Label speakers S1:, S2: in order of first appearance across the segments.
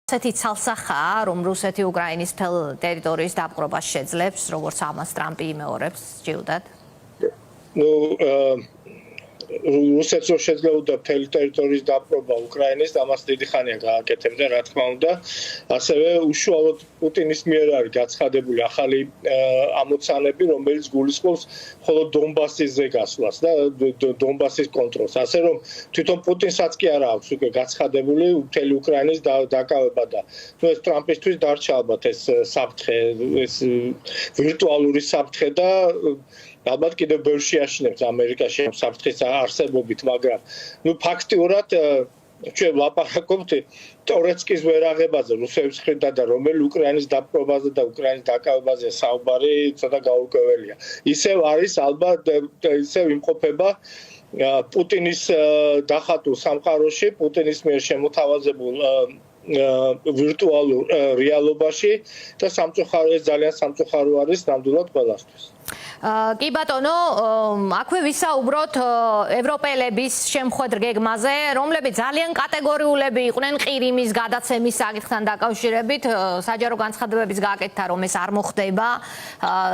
S1: ასეთი ცალსახაა, რომ რუსეთი უკრაინის მთელ ტერიტორიის დაპყრობას შეძლებს, როგორც ამას ტრამპი იმეორებს, ჯიუდად?
S2: რუსეთს შეძლებოდა მთელი ტერიტორიის დაპყრობა უკრაინის, ამას დიდი ხანია გააკეთებდა, რა თქმა უნდა. ასევე უშუალოდ პუტინის მიერ არის გაცხადებული ახალი ამოცანები, რომელიც გულისხმობს მხოლოდ დონბასისზე გასვლას და დონბასის კონტროლს. ასე რომ თვითონ პუტინსაც კი არა აქვს უკვე გაცხადებული მთელი უკრაინის დაკავება და ეს ტრამპისთვის დარჩა ალბათ ეს საფრთხე, ეს ვირტუალური საფრთხე და ალბათ კიდევ ბევრ შეაშინებს ამერიკაში ამ საფრთხის არსებობით, მაგრამ ფაქტიურად ჩვენ ვლაპარაკობთ ტორეცკის ვერაღებაზე რუსების მხრიდან და რომელი უკრაინის დაპყრობაზე და უკრაინის დაკავებაზე საუბარი ცოტა გაურკვეველია. ისევ არის ალბათ ისევ იმყოფება პუტინის დახატულ სამყაროში, პუტინის მიერ შემოთავაზებულ ვირტუალურ რეალობაში და სამწუხაროა ძალიან სამწუხარო არის ნამდვილად ყველასთვის.
S1: კი ბატონო, აქვე ვისაუბროთ ევროპელების შემხვედრ გეგმაზე, რომლებიც ძალიან კატეგორიულები იყვნენ ყირიმის გადაცემის საკითხთან დაკავშირებით, საჯარო განცხადებების გააკეთა, რომ ეს არ მოხდება.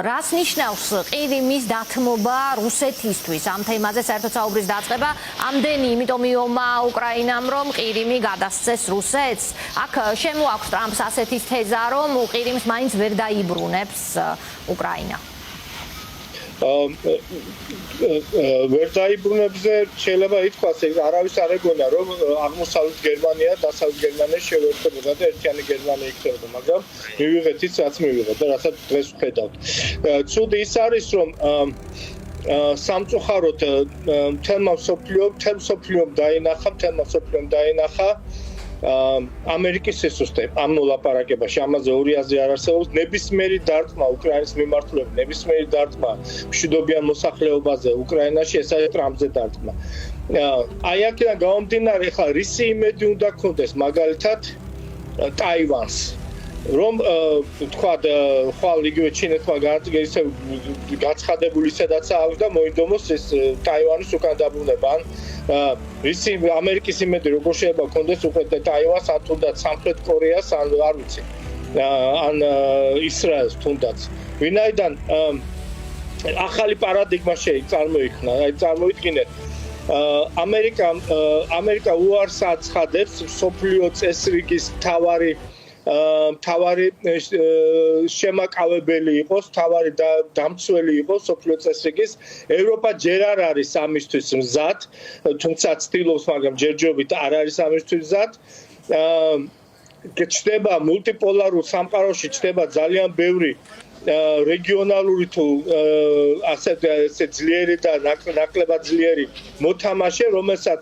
S1: რას ნიშნავს ყირიმის დათმობა რუსეთისთვის? ამ თემაზე საერთოდ საუბრის დაწყება ამდენი, იმიტომ მიომა უკრაინამ, რომ ყირიმი გადასცეს რუსეთს. აქ შემოაქვს ტრამპს ასეთი თეზა, რომ ყირიმს მაინც ვერ დაიბრუნებს უკრაინა.
S2: ვერ დაიბრუნებზე შეიძლება ითქვას, არავის არ ეგონა, რომ აღმოსავლეთ გერმანია დასავლეთ გერმანიის შევერთებოდა და ერთიანი გერმანია იქნებოდა, მაგრამ მივიღეთ ის, რაც მივიღეთ და რასაც დღეს ვხედავთ. ცუდი ის არის, რომ სამწუხაროდ მთელმა მსოფლიომ დაინახა ამერიკის სისუსტე ამ მოლაპარაკებაში, ამაზე ორი აზრი არ არსებობს. ნებისმიერი დარტყმა უკრაინის მიმართულებით, ნებისმიერი დარტყმა მშვიდობიან მოსახლეობაზე უკრაინაში, ეს არის ტრამპზე დარტყმა. აი აქედან გამომდინარე, ხა რისი იმედი უნდა გქონდეს მაგალითად ტაივანს, რომ თქვა ხვალ იგივე ჩინეთმა გაცხადებული ისედაც აქვს და მოინდომოს ეს ტაივანის უკან დაბრუნება. რისი ამერიკის იმედი როგორ შეიძლება გქონდეს უკვე ტაივანს, ან თუნდაც სამხრეთ კორეას, ან არ ვიცი, ან ისრაელს თუნდაც. ვინაიდან ახალი პარადიგმა წარმოიქმნა, აი წარმოვიდგინეთ, ამერიკა უარს აცხადებს მსოფლიო წესრიგის თავარი შემაკავებელი იყოს, თავარი დამცველი იყოს სოფლიო წესრიგის. ევროპა ჯერ არ არის ამისთვის მზად, თუმცა ცდილობს, მაგრამ ჯერჯერობით არ არის ამისთვის მზად. ჩნდება მულტიპოლარულ სამყაროში, ჩნდება ძალიან ბევრი რეგიონალური თუ ასე ძლიერი და ნაკლებად ძლიერი მოთამაშე, რომელსაც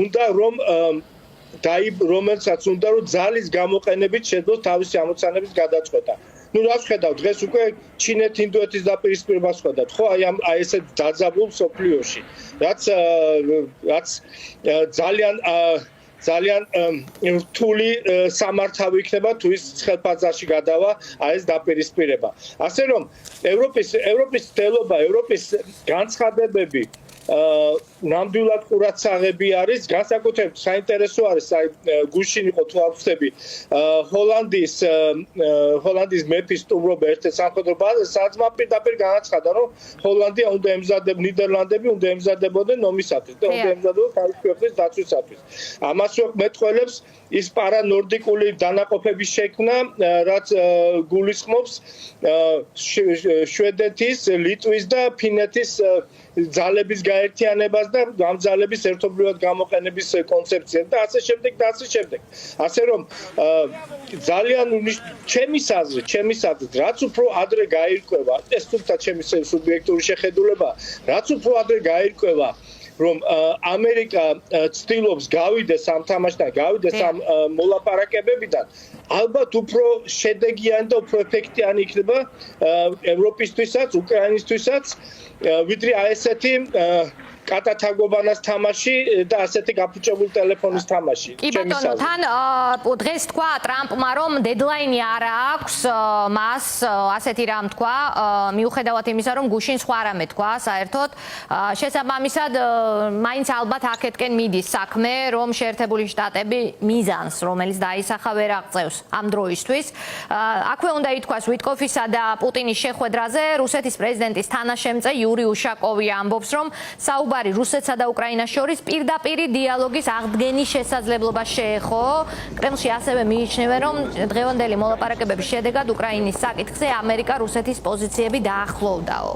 S2: უნდა რომ ძალის გამოყენებით შეძლოს თავისი ამოცანების გადაწყვეტა. რას ხედავთ დღეს უკვე ჩინეთ ინდოეთის დაპირისპირებას ხედავთ, ხო? აი ესე დაძაბულ სოფლიოში, რაც ძალიან რთული სამართავი იქნება თუ ის ხელფასაში გადავა ეს დაპირისპირება. ასე რომ ევროპის ცდელობა, ევროპის განცხადებები ნამდვილად ყურადსაღები არის, განსაკუთრებით საინტერესო არის, გუშინ იყო თუ არ ვხსნები, ჰოლანდიის მეფის სტუმრობა ერთ-ერთ სამხედრო ბაზაზე, სადაც მან პირდაპირ განაცხადა, რომ ჰოლანდია უნდა ნიდერლანდები უნდა ემზადებოდნენ ომისათვის და უნდა ემზადებოდნენ თავის ქვეყნის დაცვისათვის. ამას მეტყველებს ის პარანორდიკული დანაყოფების შექმნა, რაც გულისხმობს შვედეთის, ლიტვის და ფინეთის ძალების გაერთიანებას და ამ ძალების ერთობლივად გამოყენების კონცეფციას და ასე შემდეგ და ასე შემდეგ. ასე რომ ძალიან ჩემის აზრით, რაც უფრო ადრე გაირკვევა, ეს თუმცა ჩემი სუბიექტური შეხედულება, რაც უფრო ადრე გაირკვევა, რომ ამერიკა ცდილობს გავიდეს ამ თამაშთან, გავიდეს ამ მოლაპარაკებებიდან, ალბათ უფრო შედეგიანი და უფრო ეფექტიანი იქნება ევროპისთვისაც, უკრაინისთვისაც, ვიდრე აი ესეთი კატათაგობანას თამაში და ასეთი გაფუჭებული ტელეფონის თამაში.
S1: კი ბატონო, თან დღეს თქვა ტრამპმა, რომ დედლაინი არ აქვს მას, ასეთი რამ თქვა, მიუხედავად იმისა, რომ გუშინ სხვა რამე თქვა, საერთოდ შესაბამისად, მაინც ალბათ აქეთკენ მიდის საქმე, რომ შეერთებული შტატები მიზანს, რომელიც დაისახა, ვერ აღწევს ამ დროისთვის. აქვე უნდა ითქვას ვიტკოფისა და პუტინის შეხვედრაზე, რუსეთის პრეზიდენტის თანაშემწე იური უშაკოვი ამბობს, რომ საუბარი რუსეთსა და უკრაინას შორის პირდაპირი დიალოგის აღდგენის შესაძლებლობა შეეხო. კრემლში ასევე მიიჩნევენ, რომ დღევანდელი მოლაპარაკებების შედეგად უკრაინის საკითხზე ამერიკა რუსეთის პოზიციები დაახლოვდაო.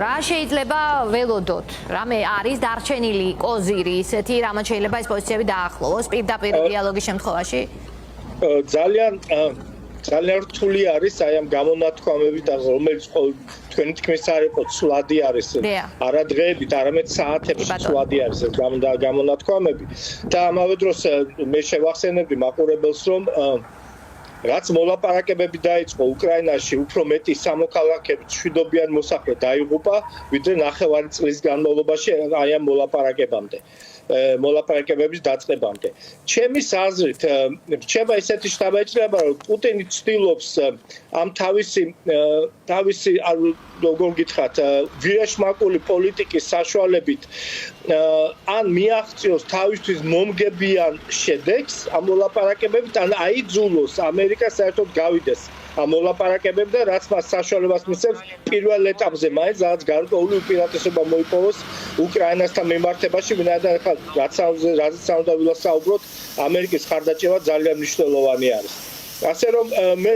S1: რა შეიძლება ველოდოთ? რამე არის დარჩენილი კოზირი ისეთი, რამაც შეიძლება ეს პოზიციები დაახლოვოს პირდაპირ დიალოგის შემთხვევაში?
S2: ძალიან რთული არის აი ამ გამონათქვამებით, რომელიც თქვენი თქმის არ იყო ცვლადი არის. არა დღეებით, არამედ საათებში ცვლადი არის ეს გამონათქვამები. და ამავე დროს მე შევახსენებდი მაყურებელს, რომ რაც მოლაპარაკებები დაიწყო უკრაინაში, უფრო მეტი სამოქალაქეების მშვიდობიან მოსახლე დაიღუპა, ვიდრე ნახევარი წლის განმავლობაში აი ამ მოლაპარაკებების დაწყებამდე. ჩემის აზრით, რჩება ესეთი შთაბეჭდილება, რომ პუტინი ცდილობს ამ თავისი როგორ გითხრათ, ვიეშმაკული პოლიტიკის საშუალებით ან მიაღწიოს თავისთვის მომგებიან შედეგს ამ მოლაპარაკებებით, ან აიძულოს ამერიკას საერთოდ გავიდეს ამ მოლაპარაკებებზე, რაც მას საშუალებას მისცემს პირველ ეტაპზე მაინც რაღაც გარკვეული უპირატესობა მოიპოვოს უკრაინასთან მიმართებაში, ვინაიდან ახლა რაც უნდა ვილასაუბროთ, ამერიკის ხარდაჭერა ძალიან მნიშვნელოვანი არის. ასე რომ მე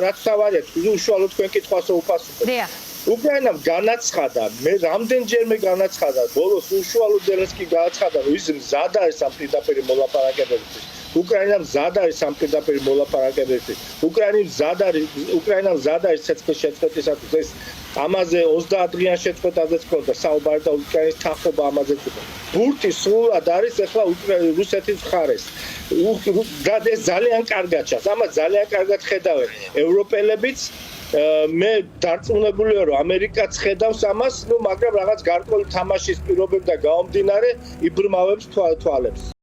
S2: რაც თავარია, უშუალოდ თქვენ კითხვას ვუპასუხებ. უკრაინამ განაცხადა, მე რამდენჯერმე განაცხადა, ბოლოს უშუალოდ ზელენსკი განაცხადა, რომ ის მზად არის ამ პირდაპირი მოლაპარაკებებისთვის. უკრაინამ მზად არის ამ პირდაპირი მოლაპარაკებებისთვის. უკრაინამ მზად არის ცეცხლის შეწყვეტისათვის. ეს ამაზე 30 დღიან შეწყვეტაზეც ქონდა საუბარი და უკრაინის თანხმობა ამაზეც იყო. ბურთი სრულად არის ახლა რუსეთის მხარეს. ეს ძალიან კარგად ჩანს. ამას ძალიან კარგად ხედავენ ევროპელებიც. მე დარწმუნებული ვარ, რომ ამერიკაც ხედავს ამას, მაგრამ რაღაც გარკვეული თამაშის პირობებიდან გამომდინარე იბრმავებს თვალებს.